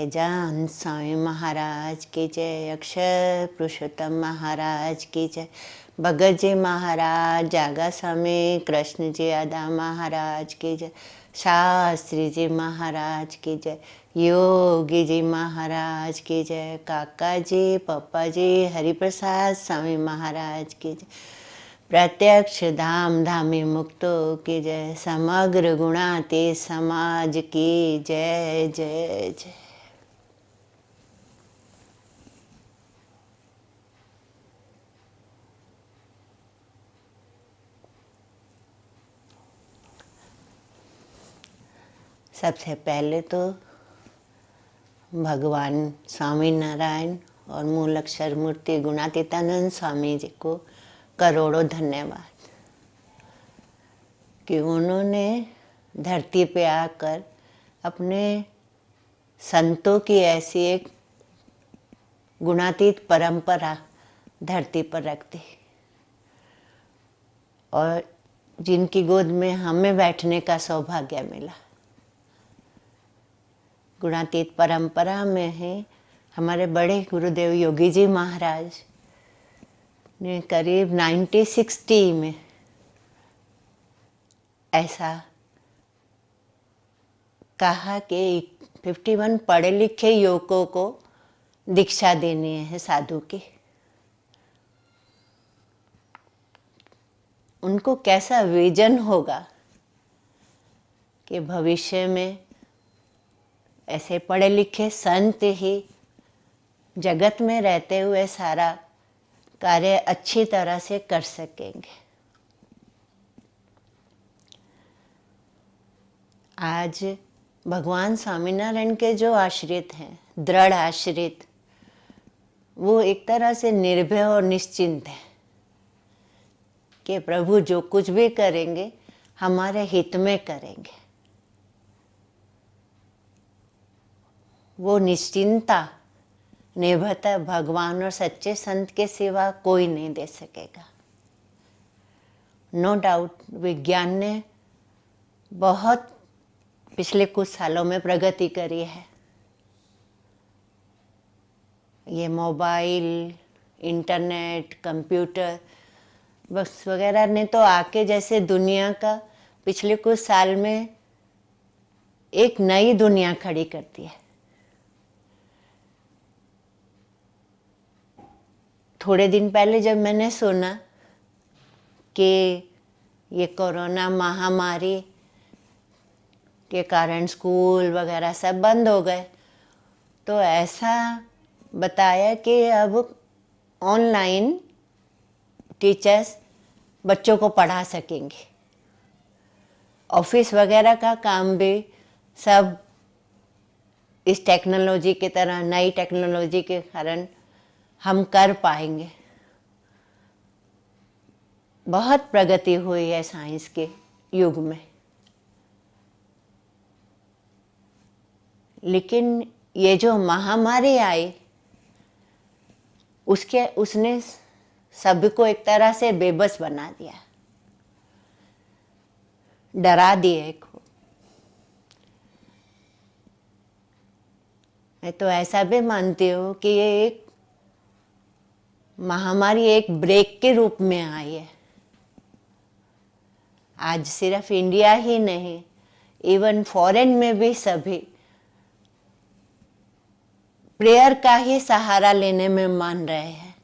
सहजानंद स्वामी महाराज की जय, अक्षर पुरुषोत्तम महाराज की जय, भगत जी महाराज, जागा स्वामी कृष्ण जी आदा महाराज की जय, शास्त्री जी महाराज की जय, योगी जी महाराज की जय, काका जी, पप्पा जी, हरिप्रसाद स्वामी महाराज की जय, प्रत्यक्ष धाम धामी मुक्तों की जय, समग्र गुणातीत समाज की जय जय जय। सबसे पहले तो भगवान स्वामी नारायण और मूल अक्षर मूर्ति गुणातीतानंद स्वामी जी को करोड़ों धन्यवाद कि उन्होंने धरती पे आकर अपने संतों की ऐसी एक गुणातीत परंपरा धरती पर रख दी और जिनकी गोद में हमें बैठने का सौभाग्य मिला। गुणातीत परंपरा में है हमारे बड़े गुरुदेव योगी जी महाराज ने करीब 1960 में ऐसा कहा कि 51 पढ़े लिखे युवकों को दीक्षा देनी है साधु की। उनको कैसा विजन होगा कि भविष्य में ऐसे पढ़े लिखे संत ही जगत में रहते हुए सारा कार्य अच्छी तरह से कर सकेंगे। आज भगवान स्वामीनारायण के जो आश्रित हैं, दृढ़ आश्रित, वो एक तरह से निर्भय और निश्चिंत है कि प्रभु जो कुछ भी करेंगे हमारे हित में करेंगे। वो निश्चिंता निर्भयता भगवान और सच्चे संत के सिवा कोई नहीं दे सकेगा। नो डाउट विज्ञान ने बहुत पिछले कुछ सालों में प्रगति करी है। ये मोबाइल, इंटरनेट, कंप्यूटर बस वगैरह ने तो आके जैसे दुनिया का पिछले कुछ साल में एक नई दुनिया खड़ी कर दी है। थोड़े दिन पहले जब मैंने सुना कि ये कोरोना महामारी के कारण स्कूल वगैरह सब बंद हो गए, तो ऐसा बताया कि अब ऑनलाइन टीचर्स बच्चों को पढ़ा सकेंगे। ऑफिस वगैरह का काम भी सब इस टेक्नोलॉजी की तरह, नई टेक्नोलॉजी के कारण हम कर पाएंगे। बहुत प्रगति हुई है साइंस के युग में। लेकिन ये जो महामारी आई उसने सभी को एक तरह से बेबस बना दिया, डरा दिए। मैं तो ऐसा भी मानती हूँ कि ये एक महामारी एक ब्रेक के रूप में आई है। आज सिर्फ इंडिया ही नहीं, इवन फॉरेन में भी सभी प्रेयर का ही सहारा लेने में मान रहे हैं।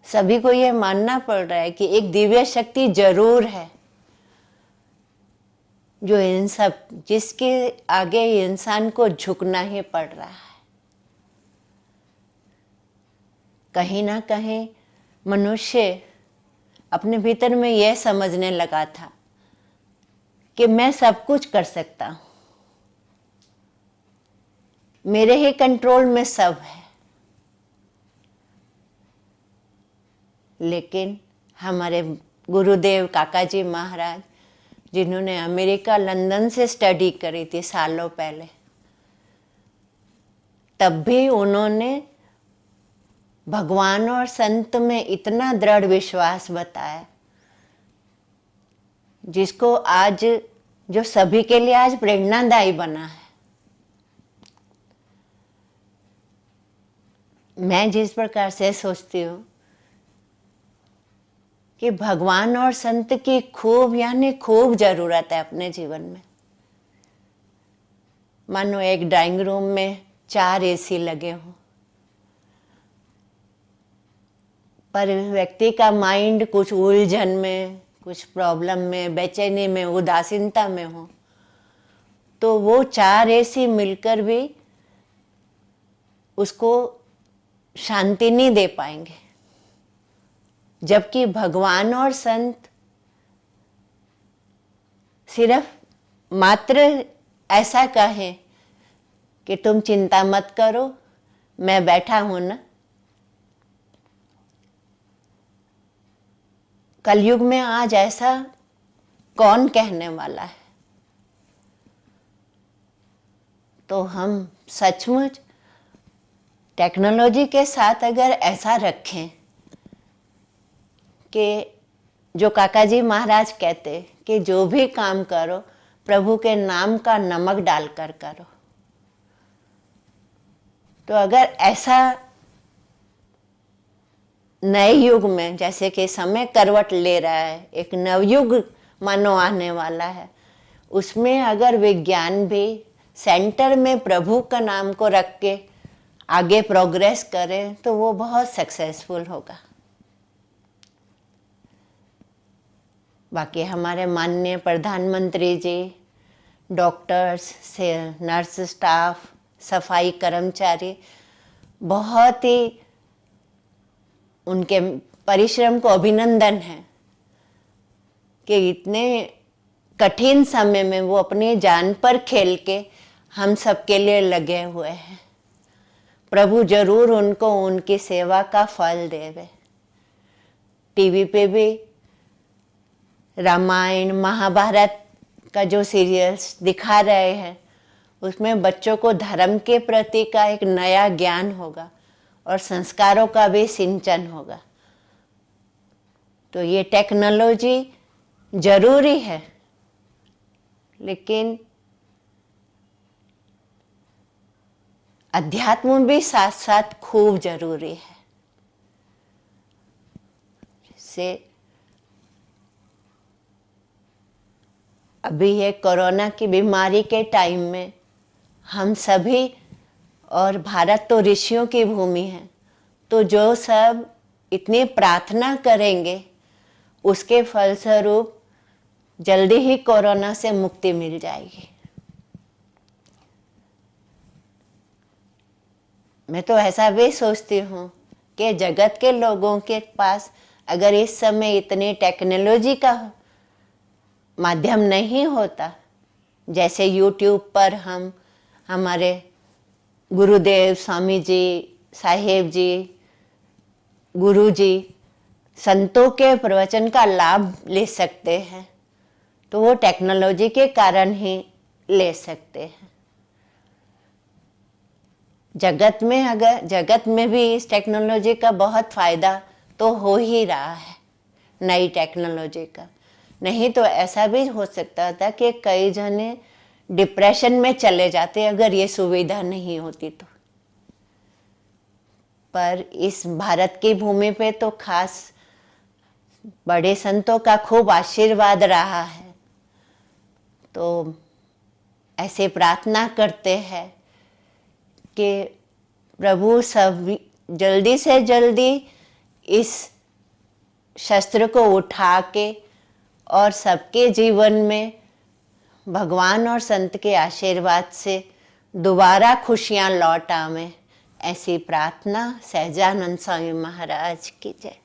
सभी को ये मानना पड़ रहा है कि एक दिव्य शक्ति जरूर है जो इन सब जिसके आगे इंसान को झुकना ही पड़ रहा है। कहीं ना कहीं मनुष्य अपने भीतर में यह समझने लगा था कि मैं सब कुछ कर सकता हूं, मेरे ही कंट्रोल में सब है। लेकिन हमारे गुरुदेव काका जी महाराज, जिन्होंने अमेरिका लंदन से स्टडी करी थी सालों पहले, तब भी उन्होंने भगवान और संत में इतना दृढ़ विश्वास बताया जिसको आज जो सभी के लिए आज प्रेरणादायी बना है। मैं जिस प्रकार से सोचती हूँ कि भगवान और संत की खूब यानी खूब जरूरत है अपने जीवन में। मानो एक ड्राइंग रूम में 4 एसी लगे हों, पर व्यक्ति का माइंड कुछ उलझन में, कुछ प्रॉब्लम में, बेचैनी में, उदासीनता में हो, तो वो 4 एसी मिलकर भी उसको शांति नहीं दे पाएंगे। जबकि भगवान और संत सिर्फ मात्र ऐसा कहें कि तुम चिंता मत करो, मैं बैठा हूं ना। कलयुग में आज ऐसा कौन कहने वाला है? तो हम सचमुच टेक्नोलॉजी के साथ अगर ऐसा रखें कि जो काका जी महाराज कहते कि जो भी काम करो प्रभु के नाम का नमक डालकर करो, तो अगर ऐसा नए युग में, जैसे कि समय करवट ले रहा है, एक नवयुग मानो आने वाला है, उसमें अगर विज्ञान भी सेंटर में प्रभु का नाम को रख के आगे प्रोग्रेस करें तो वो बहुत सक्सेसफुल होगा। बाकी हमारे माननीय प्रधानमंत्री जी, डॉक्टर्स से नर्स स्टाफ, सफाई कर्मचारी, बहुत ही उनके परिश्रम को अभिनंदन है कि इतने कठिन समय में वो अपनी जान पर खेल के हम सबके लिए लगे हुए हैं। प्रभु जरूर उनको उनकी सेवा का फल देवे। टीवी पे भी रामायण महाभारत का जो सीरियल्स दिखा रहे हैं उसमें बच्चों को धर्म के प्रति का एक नया ज्ञान होगा और संस्कारों का भी सिंचन होगा। तो ये टेक्नोलॉजी जरूरी है, लेकिन अध्यात्म भी साथ साथ खूब जरूरी है। से अभी ये कोरोना की बीमारी के टाइम में हम सभी, और भारत तो ऋषियों की भूमि है, तो जो सब इतनी प्रार्थना करेंगे उसके फलस्वरूप जल्दी ही कोरोना से मुक्ति मिल जाएगी। मैं तो ऐसा भी सोचती हूँ कि जगत के लोगों के पास अगर इस समय इतनी टेक्नोलॉजी का माध्यम नहीं होता, जैसे यूट्यूब पर हम हमारे गुरुदेव, स्वामी जी, साहेब जी, गुरु जी, संतों के प्रवचन का लाभ ले सकते हैं, तो वो टेक्नोलॉजी के कारण ही ले सकते हैं। जगत में भी इस टेक्नोलॉजी का बहुत फायदा तो हो ही रहा है, नई टेक्नोलॉजी का। नहीं तो ऐसा भी हो सकता था कि कई जने डिप्रेशन में चले जाते अगर ये सुविधा नहीं होती तो। पर इस भारत की भूमि पे तो खास बड़े संतों का खूब आशीर्वाद रहा है। तो ऐसे प्रार्थना करते हैं कि प्रभु सब जल्दी से जल्दी इस शस्त्र को उठा के और सबके जीवन में भगवान और संत के आशीर्वाद से दोबारा खुशियां लौट आवें। ऐसी प्रार्थना। सहजानंद स्वामी महाराज की जय।